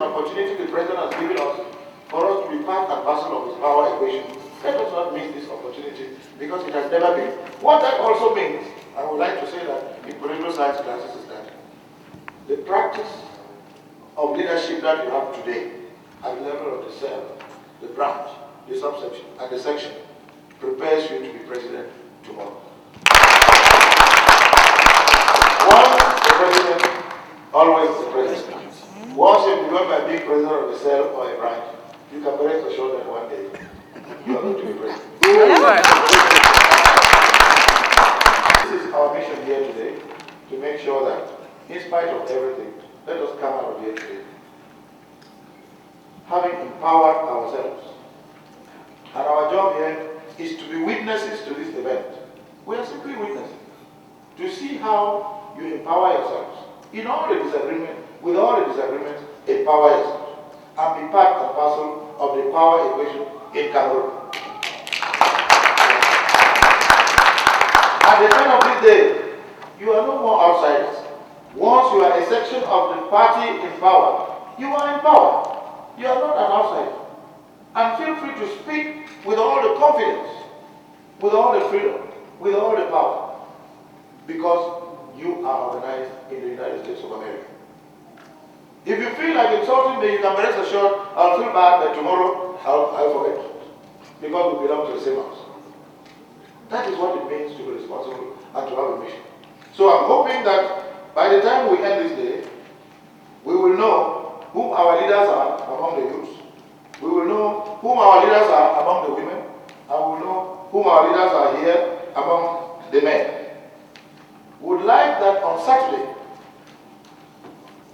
Opportunity the President has given us for us to be part and parcel of his power equation. Let us not miss this opportunity because it has never been. What that also means, I would like to say that in political science classes, is that the practice of leadership that you have today at the level of the cell, the branch, the subsection, and the section prepares you to be president tomorrow. Once the president, always the president. Once you become a big president of the cell or a branch, you can rest assured that one day you are going to be president. This is our mission here today, to make sure that in spite of everything, let us come out of here today having empowered ourselves. And our job here is to be witnesses to this event. We are simply witnesses to see how you empower yourselves in all the disagreements. With all the disagreements, empower yourself and be part and parcel of the power equation in Cameroon. At the end of this day, you are no more outsiders. Once you are a section of the party in power, you are in power. You are not an outsider. And feel free to speak with all the confidence, with all the freedom, with all the power, because you are organized in the United States of America. If you feel like insulting me, you can rest assured I'll feel bad, but tomorrow I'll forget. Because we belong to the same house. That is what it means to be responsible and to have a mission. So I'm hoping that by the time we end this day, we will know whom our leaders are among the youths. We will know whom our leaders are among the women. And we will know whom our leaders are here among the men. We would like that on Saturday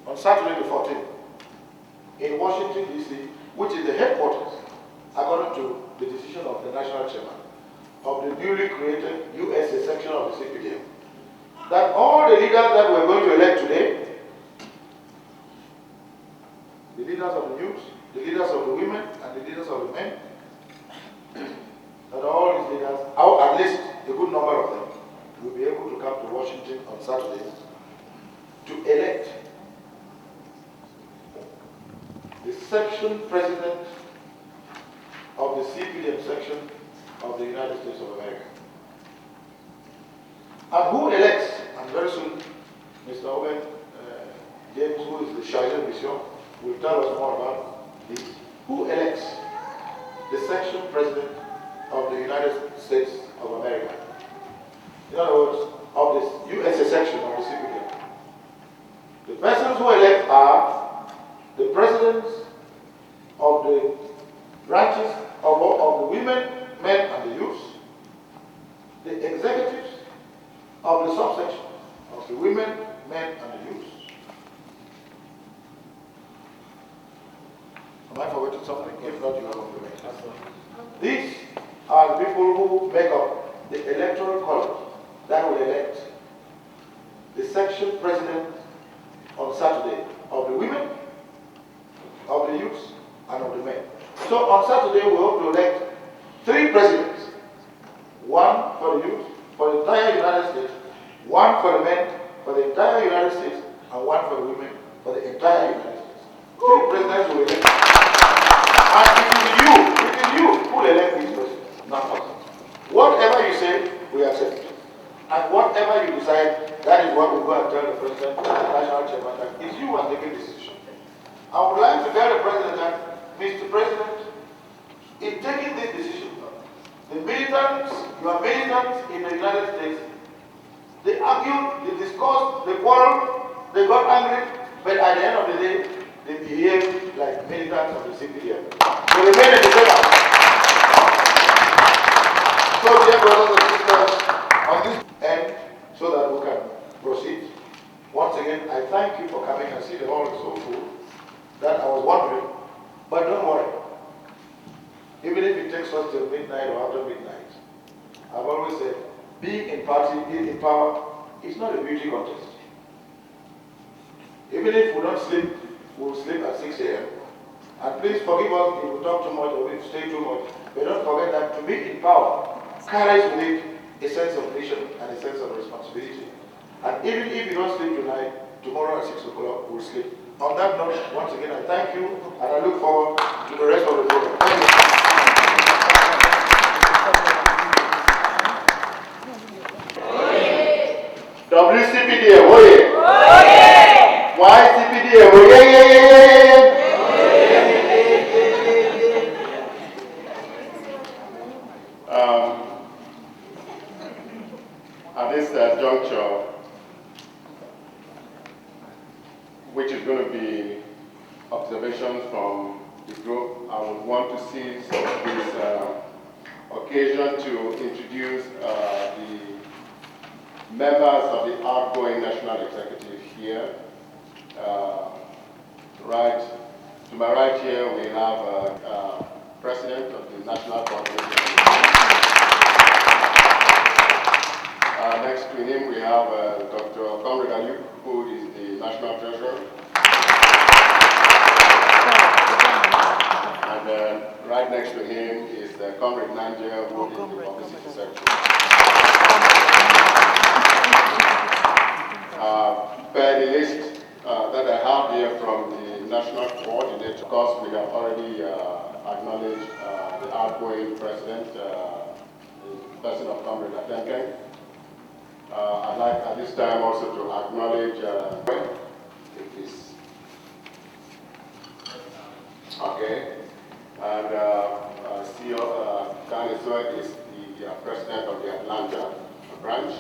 the 14th, in Washington, D.C., which is the headquarters, according to the decision of the national chairman of the newly created USA section of the CPDM, that all the leaders that we're going to elect today, the leaders of the youth, the leaders of the women, and the leaders of the men, that all these leaders, at least a good number of them, will be able to come to Washington on Saturday to elect the section president of the CPDM section of the United States of America. And who elects, and very soon Mr. Owen James, who is the chargé de mission, will tell us more about this. Who elects the section president of the United States of America? In other words, of this USA section of the CPDM. The persons who elect are the presidents of the branches of the women, men, and the youths, the executives of the subsection of the women, men, and the youths. Am I forgetting something? If not, you have information. These are the people who make up the electoral college that will elect the section president on Saturday of the women, of the youths, and of the men. So on Saturday we hope to elect 3 presidents. One for the youth, for the entire United States, one for the men, for the entire United States, and one for the women, for the entire United States. 3 presidents will elect. And it is you who will elect these presidents, not us. Whatever you say, we accept. And whatever you decide, that is what we go and tell the president and the national chairman that it's you who are taking this decision. I would like to tell the president that, Mr. President, in taking this decision, the militants, your militants in the United States, they argued, they discussed, they quarreled, they got angry, but at the end of the day, they behaved like militants of the CPDM. They remain in the same house. So, dear brothers and sisters, on this end, so that we can proceed, once again, I thank you for coming. I see the hall is so full that I was wondering, but don't worry. Even if it takes us till midnight or after midnight, I've always said, being in party, being in power, is not a beauty contest. Even if we don't sleep, we'll sleep at 6 a.m. And please forgive us if we talk too much or we stay too much. But don't forget that to be in power carries with it a sense of mission and a sense of responsibility. And even if you don't sleep tonight, tomorrow at 6 o'clock we'll sleep. On that note, once again, I thank you, and I look forward to the rest of the program. Thank you. WCPDM, oh yeah. Why CPDM, oh yeah. At this juncture, which is going to be observations from the group, I would want to seize this occasion to introduce the members of the outgoing national executive here. Right to my right here, we have President of the National Congress. Next to him, we have Dr. Comrade Ayuk, who is the National Treasurer. And right next to him is Comrade Nanje, who is the Publicity Secretary. Per the list that I have here from the National Coordinator, of course, we have already acknowledged the outgoing President, the person of Comrade Atenke. I'd like at this time also to acknowledge okay, and CEO Esoe is the President of the Atlanta branch,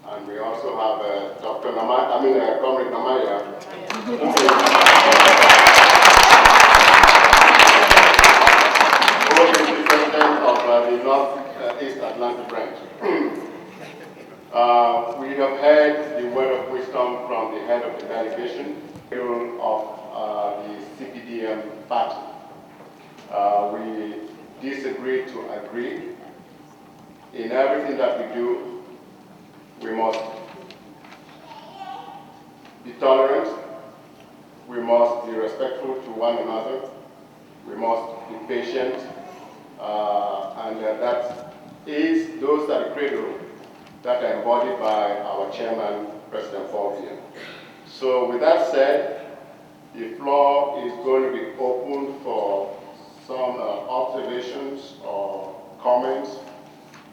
and we also have Dr. Namaya, Comrade Namaya, who is the President of the Northeast Atlanta branch. We have heard the word of wisdom from the head of the delegation of the CPDM party. We disagree to agree. In everything that we do, we must be tolerant, we must be respectful to one another, we must be patient, and that is those are the credo that are embodied by our chairman, President Fulvia. So with that said, the floor is going to be open for some observations or comments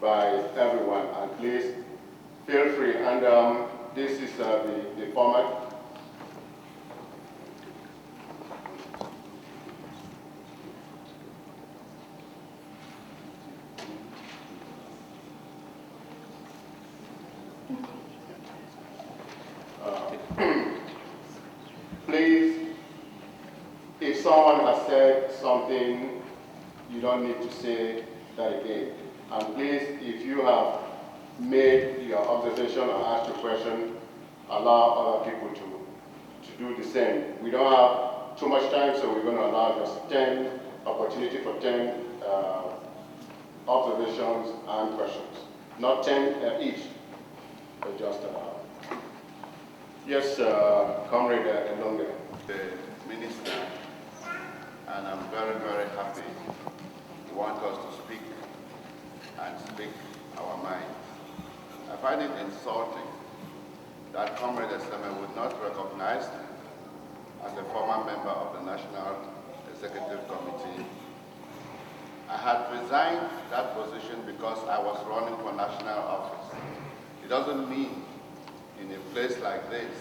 by everyone, and please feel free. And this is the format. Please, if someone has said something, you don't need to say that again. And please, if you have made your observation or asked a question, allow other people to do the same. We don't have too much time, so we're going to allow just 10 opportunity for 10 observations and questions. Not 10 each, but just yes, Comrade Elonge. The Minister, and I'm very, very happy you want us to speak and speak our mind. I find it insulting that Comrade Esoe would not recognize me as a former member of the National Executive Committee. I had resigned that position because I was running for national office. It doesn't mean in a place like this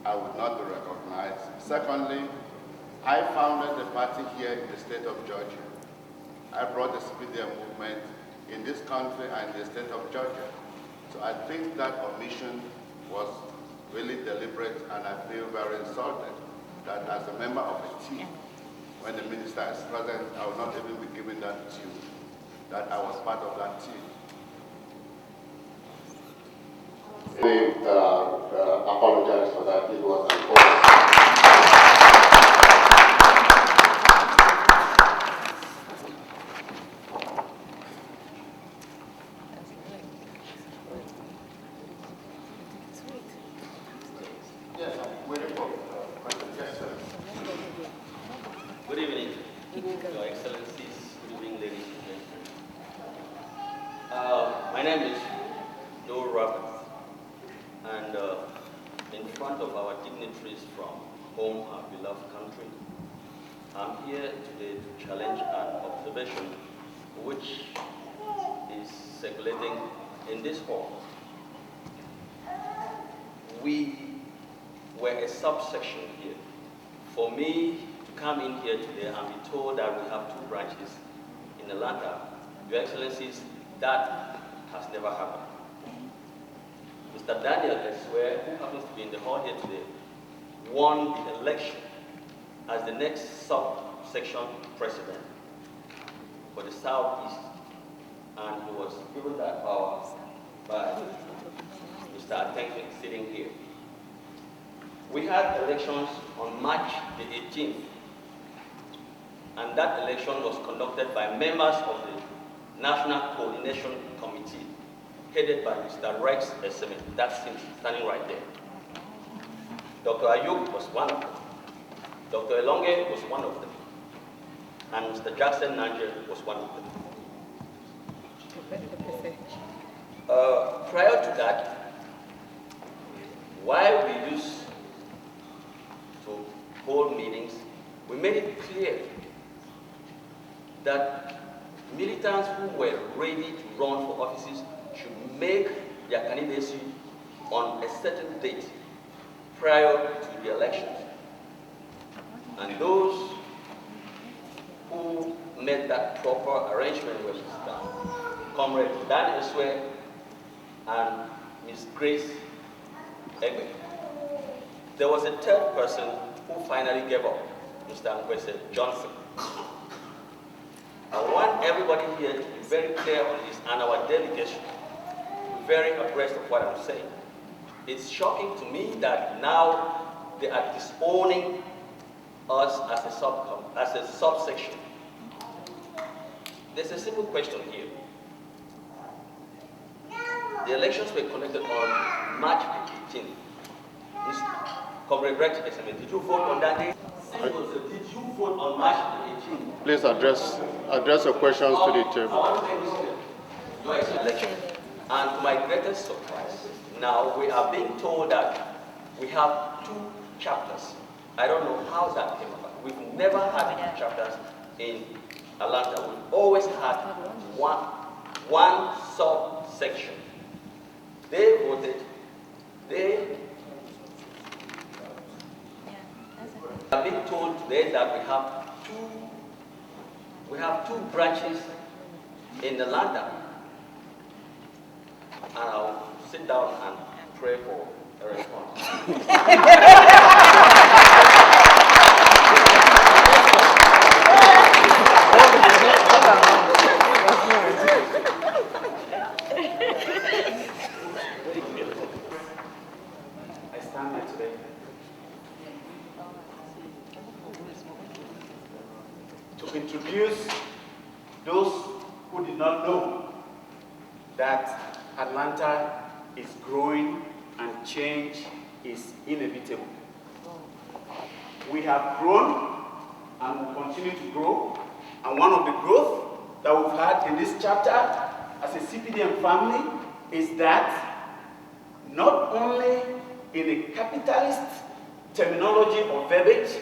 I would not be recognized. Secondly, I founded the party here in the state of Georgia. I brought the CPDM movement in this country and the state of Georgia. So I think that omission was really deliberate, and I feel very insulted that as a member of a team, when the minister is present, I will not even be given that due, that I was part of that team. We apologize for that. It was unfortunate. Yes, I'm waiting for question. Yes, sir. Good evening, Your Excellencies. Good evening, ladies and gentlemen. My name is Noor Roberts, and in front of our dignitaries from home, our beloved country. I'm here today to challenge an observation which is circulating in this hall. We were a subsection here. For me to come in here today and be told that we have 2 branches in Atlanta, Your Excellencies, that has never happened. Mr. Daniel Esoe, who happens to be in the hall here today, won the election as the next subsection president for the Southeast, and he was given that power by Mr. Atenke sitting here. We had elections on March the 18th, and that election was conducted by members of the National Coordination Committee, headed by Mr. Rex Esoe. That's him standing right there. Dr. Ayuk was one of them. Dr. Elonge was one of them. And Mr. Jackson Nanje was one of them. Prior to that, while we used to hold meetings, we made it clear that militants who were ready to run for offices should make their candidacy on a certain date prior to the elections. And those who made that proper arrangement were Mr. Comrade Dan Esoe and Ms. Grace Egbe. There was a 3rd person who finally gave up, Mr. Nkwese Johnson. I want everybody here to be very clear on this, and our delegation be very abreast of what I'm saying. It's shocking to me that now they are disowning us as a subsection. There's a simple question here. The elections were conducted on March 18th. Comrade Rex Esoe, did you vote on that day? Did you vote on March 18th? Please address your questions to the table. I want to make this clear. Your election. And to my greatest surprise, now we are being told that we have 2 chapters. I don't know how that came about. We've never had 2 chapters in Atlanta. We've always had one subsection. They voted, they are being told today that we have two branches in Atlanta. And I'll sit down and pray for a response. I stand here today to introduce those who did not know that Atlanta is growing and change is inevitable. We have grown and will continue to grow, and one of the growth that we've had in this chapter as a CPDM family is that not only in a capitalist terminology or verbiage,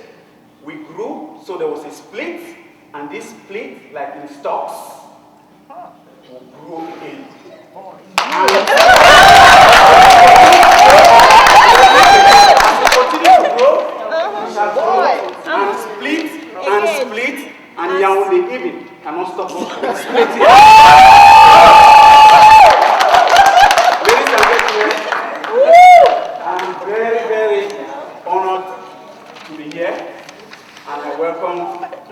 we grew, so there was a split, and this split, like in stocks, will grow again. As we continue to grow, we shall grow and split and split, and Yaoundé even cannot stop us splitting. Ladies and gentlemen, I'm very, very honored to be here, and I welcome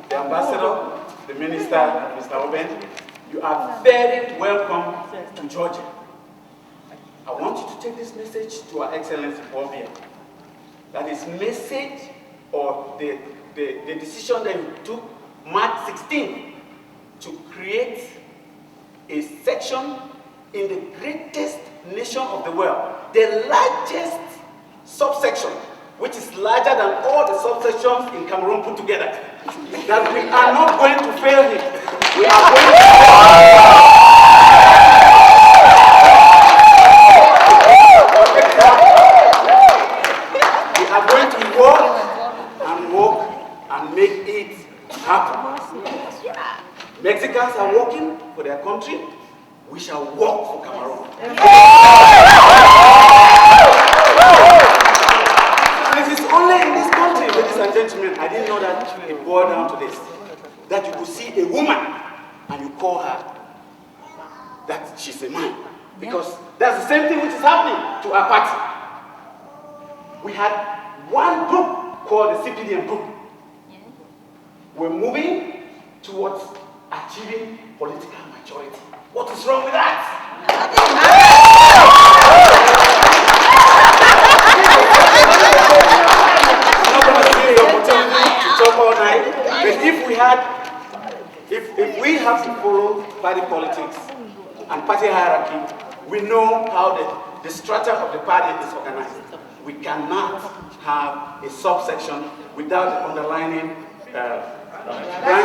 the ambassador, the minister, Mr. Oben. You are very welcome to Georgia. I want you to take this message to Her Excellency Obia. That is message or the decision that you took March 16th to create a section in the greatest nation of the world, the largest subsection, which is larger than all the subsections in Cameroon put together. That we are not going to fail him. We are going to work it happen. Mexicans are working for their country. We shall work for Cameroon. It is only in this country, ladies and gentlemen, I didn't know that it boiled down to this, that you could see a woman and you call her that she's a man. Because that's the same thing which is happening to our party. We had one group called the CPDM group. We're moving towards achieving political majority. What is wrong with that? I'm not going to give the opportunity to talk all night, but if we have to follow party politics and party hierarchy, we know how the structure of the party is organized. We cannot have a subsection without the underlying branches